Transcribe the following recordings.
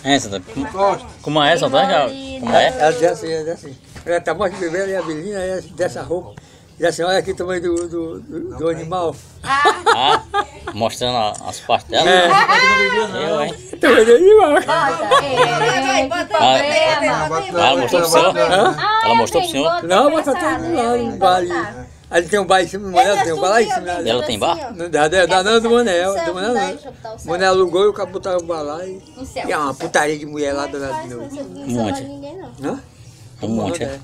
É, Santana. Como é, Santana? Como é? Ela diz assim. Ela tá morta de bebê, e a Belinha, aí dessa roupa. E assim, olha aqui o tamanho do animal. Ah, mostrando as partes dela. É. Eu, hein? O tamanho do animal. Ela mostrou pro senhor? Ela mostrou pro senhor? Não, mas tá tudo lá no bar ali. Ali tem um bar em cima do Manel, tem um bar lá em cima. Ela tem bar? Não, do Manel. Do Manel não. O Manel alugou e o cara botaram o bar lá. E é uma putaria de mulher lá danada de novo. Um monte. Hã? Um monte, é.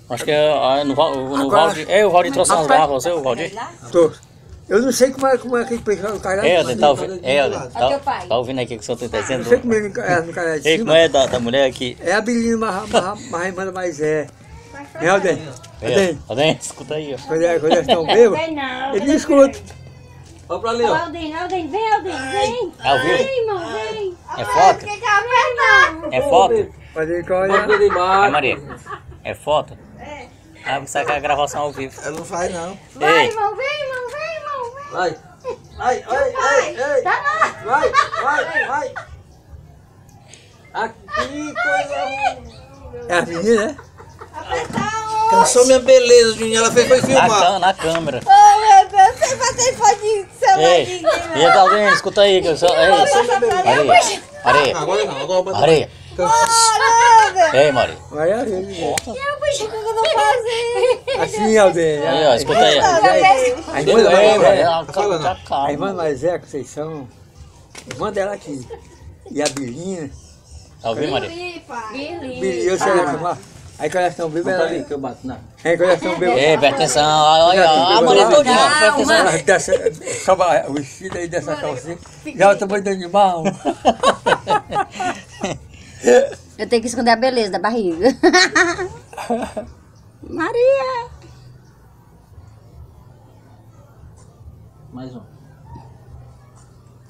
Acho que é no Valdir. O Valdir trouxe umas garrafas pra você, o Valdir? Tô. Eu não sei como é que o pessoal do cara. Tá ouvindo? Tá ouvindo aí o que o senhor tá dizendo? Não sei como é no cara de Ei, como cima. é da mulher aqui? É a Belinha, mas mais é. É, Alden. Alden, escuta aí, ó. Quando eles estão bêbados, eles não escutam. Olha pra ali, ó. Alden, vem, Alden, vem. É ao vivo? Vem, irmão, vem. É foto? É foto? Pode ir com Bota olha. ele É, embaixo. Maria? É foto? Ah, você quer a gravação ao vivo. Ela não faz, não. Vai, Ei, irmão, vem, irmão, vem, irmão. Vai. Vai, vai. Tá lá. Vai. Aqui, coisa ruim. É a menina, né? Cansou minha beleza, Juninho. Ela foi filmar. na câmera. Oh, meu Deus, você vai ter fotinho de celular Ei, de e a Alden, escuta aí, que eu só... Ei, Areia. Agora bota. Areia. Caramba! Ei, Maria. Vai a gente. Eu puxei o que eu não fazia. Assim, Alden. Aí, ó, escuta aí. A irmã Ei, mais Maria. é. A irmã mais é, Conceição. Irmã dela aqui. E a Belinha. Tá ouvindo, Maria? Belinha, eu sei lá chamar. Aí quando elas estão bêbadas, ela. Que eu bato, não. Aí quando elas estão bêbadas. Ei, presta atenção. Olha, a Maria todinha. Presta atenção. Ela desce, sobe o vestido aí dessa calcinha. Já é o tamanho do animal. Eu tenho que esconder a beleza da barriga. Maria! Mais um.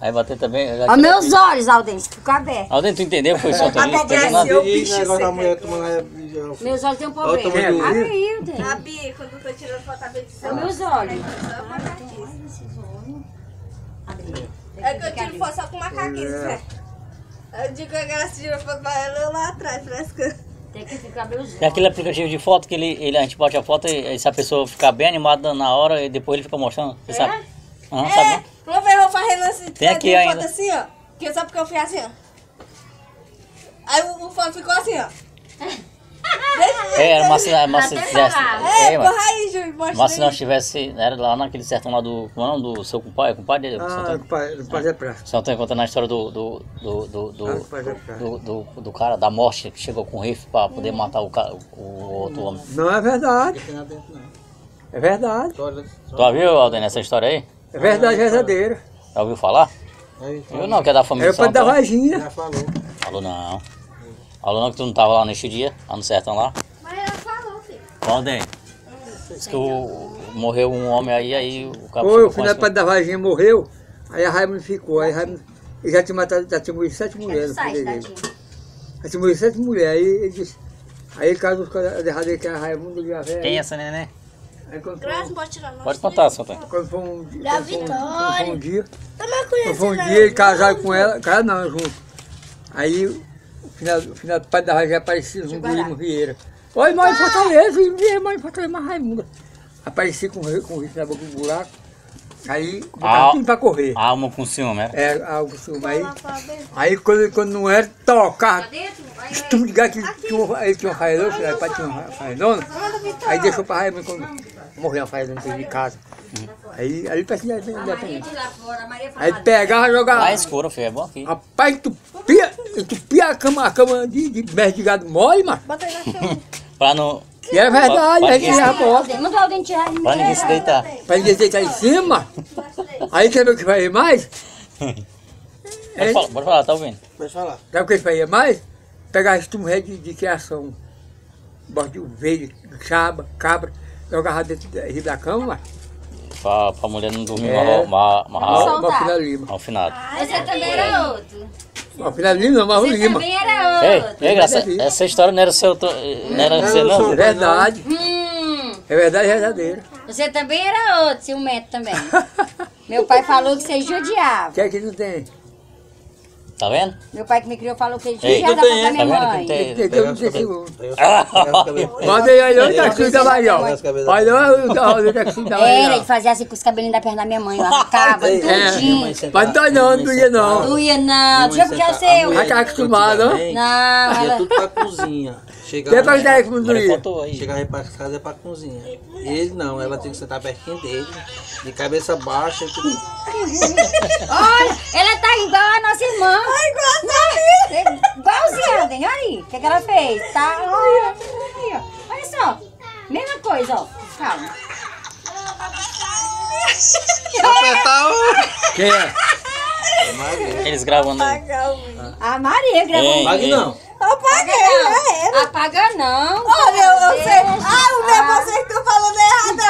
Aí bater também. Ó meus olhos, Alden, ficou aberto. Alden, tu entendeu? Foi só tu isso? Entendeu nada? E esse negócio da mulher tomando... Meus olhos têm um Olha o problema. tamanho do- Abriu, Alden. Sabe, quando eu tô tirando foto da Ó meus olhos. é que eu tiro foto só com macaquinhos, né? Eu digo que ela se tira foto pra ela, eu lá atrás, frescando. Tem que ficar meus olhos. Tem aquele aplicativo de foto que a gente bate a foto e se a pessoa ficar bem animada na hora e depois ele fica mostrando. Você sabe? Aham, sabe não? Vou ver, eu vou fazendo assim, Tem aqui foto ainda. assim, ó. Que só porque eu fiz assim, ó. Aí o foto ficou assim, ó. Mas se fizesse. Porra aí, Júlio, mostra Mas se aí. nós tivesse. Era lá naquele sertão lá do. Como é o nome do seu compadre? Compadre dele? Ah, não pode é praça. Você não está contando a história do cara da morte que chegou com o rifle para poder matar o outro homem. Não é verdade. É verdade. Tu já viu, Alden, essa história aí? É verdade verdadeira. Já ouviu falar? Eu não, que é da família É o pai da Santana. vagina. Já falou. Falou não. Falou não que tu não tava lá neste dia, lá no sertão lá. Mas ela falou, filho. Alden, disse que morreu um homem aí o cabo Foi, o chegou com filho do pai da vagina morreu. Aí a Raimundo ficou. Aí Raimundo, ele já tinha matado, já tinha morrido 7 mulheres no filho dele. Já tinha morrido 7 mulheres. Aí ele disse. Aí ele casou com a derradeira que era a Raimundo e a velha. Quem é essa neném? Aí quando Graças, não pode tirar, não. Pode contar, Santana. quando foi um dia. Da Quando foi um dia. Também Quando conheci foi um dia, ele casaram com ela. Cara não, junto. Aí o final do pai da vagina aparecia no Guilherme Vieira. Oi, mãe, Fortaleza, mãe, Fortaleza, mas Raimunda. Aparecia com o rifle na boca do buraco. Aí botava tudo pra correr. Alma com ciúme, é? É, algo assim. Aí quando não era, tocava. Tu me ligar que ele tinha uma faedona, o pai tinha uma faedona. Aí deixou pra Raimundo quando morreu a faedona de casa. Aí ele parecia independente. Aí pegava e jogava. Lá escuro, filho, é bom aqui. Rapaz, entupia a cama de merda de gado mole, mano. Bota aí na cama. Pra não. E é verdade, aí que já bota. Manda o Alden tirar. Pra ninguém se deitar. Pra ninguém deitar em cima. Aí quer ver o que faria mais? Pode falar, tá ouvindo? Pode falar. Sabe o que faria mais? Pegar esse tumulé de criação. Bota de ovelha, cabra, jogava dentro da cama, Pra mulher não dormir mal finado. Você também era outro. Ao final de Lima, mas o Você Lima. também era outro. Ei, Graça, essa história não era seu. Não era você, não? É verdade. É verdade verdadeira. Você também era outro, ciumento também. Meu pai falou que você judiava. O que é que não tem? Tá vendo? Meu pai que me criou falou que ele Ei, tinha da tem, da minha tá vendo mãe. que tem- Eu não sei se eu... Pode Pode ir aí, onde é que você vai, ó? Olha, onde é que você vai, Era, ele ó? fazia assim com os cabelinhos da perna da minha mãe, lá ficava, tudinho. Mas dói não doía não. Doía não, deixa eu puxar o seu. Já tá acostumado, ó. Não, Ia ela... tudo pra cozinha. Depois Chegava, daí como Agora doía. faltou aí. chegava pra casa é pra cozinha. Ele não, ela tem que sentar pertinho dele, de cabeça baixa. Olha, ela tá igual a nossa irmã. Igualzinha, tem, olha aí, o que ela fez? Tá, olha, aí, ó. Olha só, mesma coisa, ó. Calma. Apertar o... Quem é? Eles gravando aí. A Maria gravou. Ei, Pague ei. não. Apaguei, já era. Apaga não. Olha, eu sei. Ah, o meu você que tá falando errado.